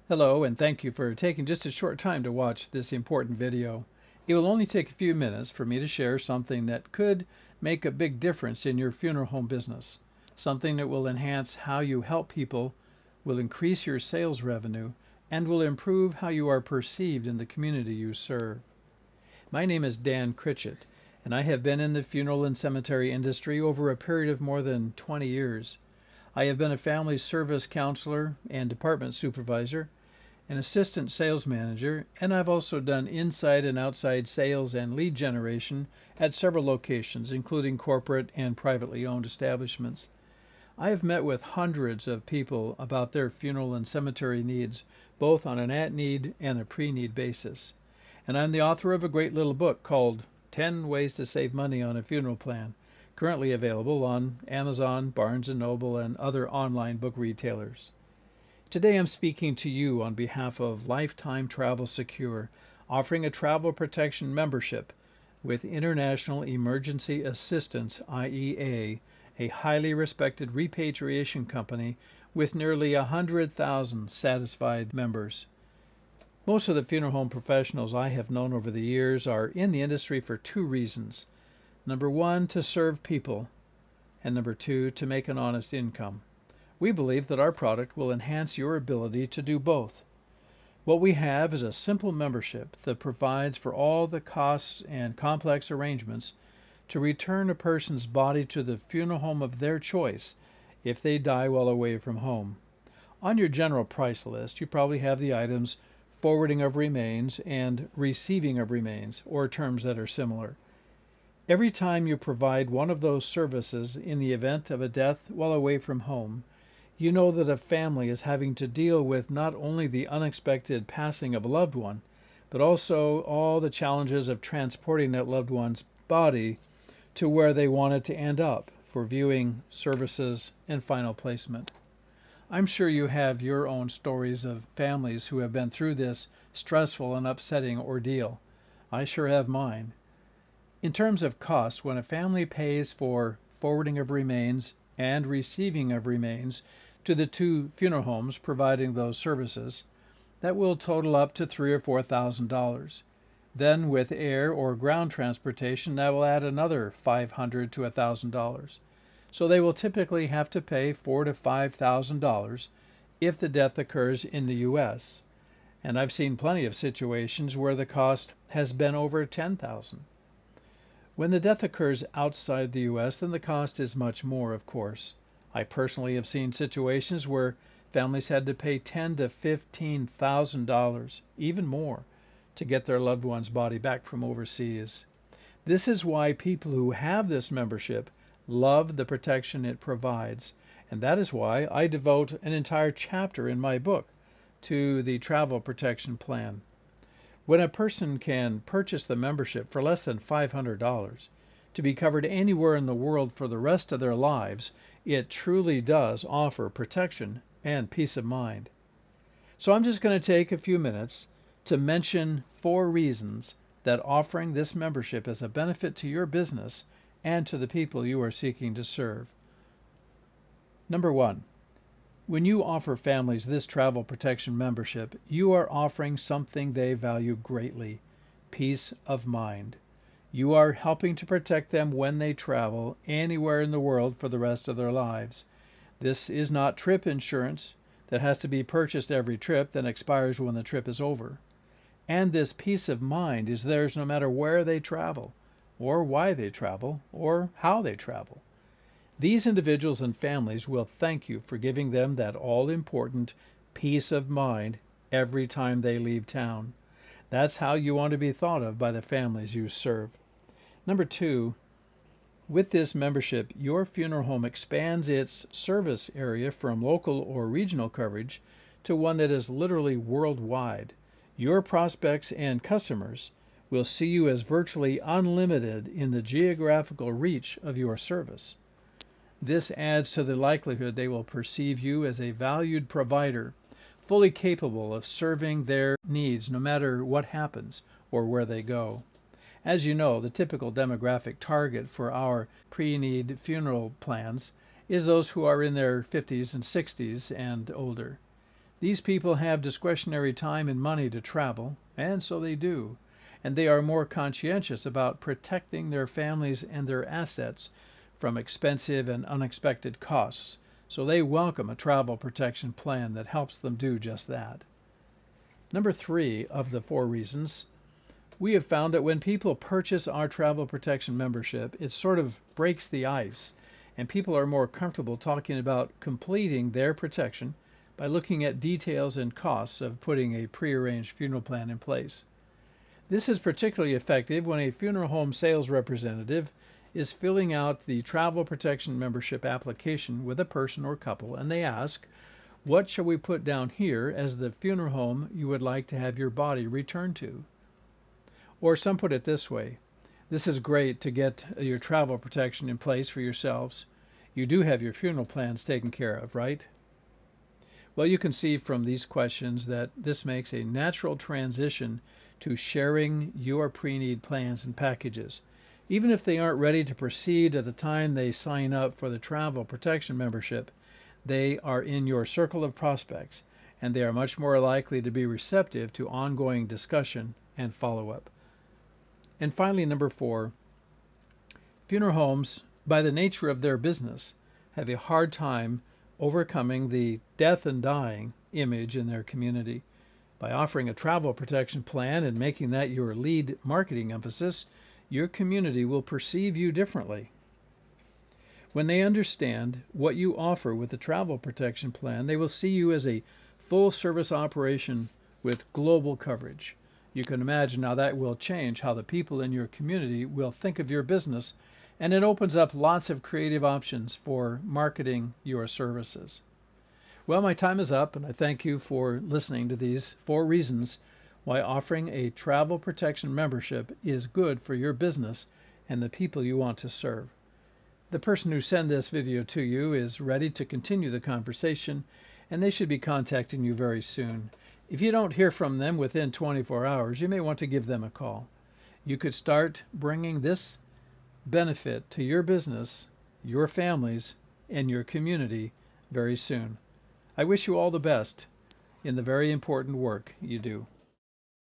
Hello, and thank you for taking just a short time to watch this important video. It will only take a few minutes for me to share something that could make a big difference in your funeral home business, something that will enhance how you help people, will increase your sales revenue, and will improve how you are perceived in the community you serve. My name is Dan Critchett, and I have been in the funeral and cemetery industry over a period of more than 20 years. I have been a family service counselor and department supervisor, an assistant sales manager, and I've also done inside and outside sales and lead generation at several locations, including corporate and privately owned establishments. I have met with hundreds of people about their funeral and cemetery needs, both on an at-need and a pre-need basis. And I'm the author of a great little book called 10 Ways to Save Money on a Funeral Plan, currently available on Amazon, Barnes & Noble, and other online book retailers. Today I'm speaking to you on behalf of Lifetime Travel Secure, offering a travel protection membership with International Emergency Assistance, IEA, a highly respected repatriation company with nearly 100,000 satisfied members. Most of the funeral home professionals I have known over the years are in the industry for two reasons. Number one, to serve people, and number two, to make an honest income. We believe that our product will enhance your ability to do both. What we have is a simple membership that provides for all the costs and complex arrangements to return a person's body to the funeral home of their choice if they die while away from home. On your general price list, you probably have the items forwarding of remains and receiving of remains, or terms that are similar. Every time you provide one of those services in the event of a death while away from home, you know that a family is having to deal with not only the unexpected passing of a loved one, but also all the challenges of transporting that loved one's body to where they want it to end up for viewing, services, and final placement. I'm sure you have your own stories of families who have been through this stressful and upsetting ordeal. I sure have mine. In terms of cost, when a family pays for forwarding of remains and receiving of remains to the two funeral homes providing those services, that will total up to $3,000 or $4,000. Then with air or ground transportation, that will add another $500 to $1,000. So they will typically have to pay $4,000 to $5,000 if the death occurs in the U.S. And I've seen plenty of situations where the cost has been over $10,000. When the death occurs outside the U.S., then the cost is much more, of course. I personally have seen situations where families had to pay $10,000 to $15,000, even more, to get their loved one's body back from overseas. This is why people who have this membership love the protection it provides, and that is why I devote an entire chapter in my book to the travel protection plan. When a person can purchase the membership for less than $500 to be covered anywhere in the world for the rest of their lives, it truly does offer protection and peace of mind. So I'm just going to take a few minutes to mention 4 reasons that offering this membership is a benefit to your business and to the people you are seeking to serve. Number 1. When you offer families this travel protection membership, you are offering something they value greatly: peace of mind. You are helping to protect them when they travel anywhere in the world for the rest of their lives. This is not trip insurance that has to be purchased every trip, then expires when the trip is over. And this peace of mind is theirs no matter where they travel, or why they travel, or how they travel. These individuals and families will thank you for giving them that all-important peace of mind every time they leave town. That's how you want to be thought of by the families you serve. Number 2, with this membership, your funeral home expands its service area from local or regional coverage to one that is literally worldwide. Your prospects and customers will see you as virtually unlimited in the geographical reach of your service. This adds to the likelihood they will perceive you as a valued provider, fully capable of serving their needs no matter what happens or where they go. As you know, the typical demographic target for our pre-need funeral plans is those who are in their 50s and 60s and older. These people have discretionary time and money to travel, and so they do. And they are more conscientious about protecting their families and their assets from expensive and unexpected costs. So they welcome a travel protection plan that helps them do just that. Number 3 of the 4 reasons, we have found that when people purchase our travel protection membership, it sort of breaks the ice, and people are more comfortable talking about completing their protection by looking at details and costs of putting a prearranged funeral plan in place. This is particularly effective when a funeral home sales representative is filling out the travel protection membership application with a person or couple, and they ask, what shall we put down here as the funeral home you would like to have your body returned to? Or some put it this way, this is great to get your travel protection in place for yourselves. You do have your funeral plans taken care of, right? Well, you can see from these questions that this makes a natural transition to sharing your pre-need plans and packages. Even if they aren't ready to proceed at the time they sign up for the travel protection membership, they are in your circle of prospects, and they are much more likely to be receptive to ongoing discussion and follow-up. And finally, number 4, funeral homes, by the nature of their business, have a hard time overcoming the death and dying image in their community. By offering a travel protection plan and making that your lead marketing emphasis, your community will perceive you differently. When they understand what you offer with the travel protection plan, they will see you as a full-service operation with global coverage. You can imagine how that will change how the people in your community will think of your business, and it opens up lots of creative options for marketing your services. Well, my time is up, and I thank you for listening to these 4 reasons why offering a travel protection membership is good for your business and the people you want to serve. The person who sent this video to you is ready to continue the conversation, and they should be contacting you very soon. If you don't hear from them within 24 hours, you may want to give them a call. You could start bringing this benefit to your business, your families, and your community very soon. I wish you all the best in the very important work you do.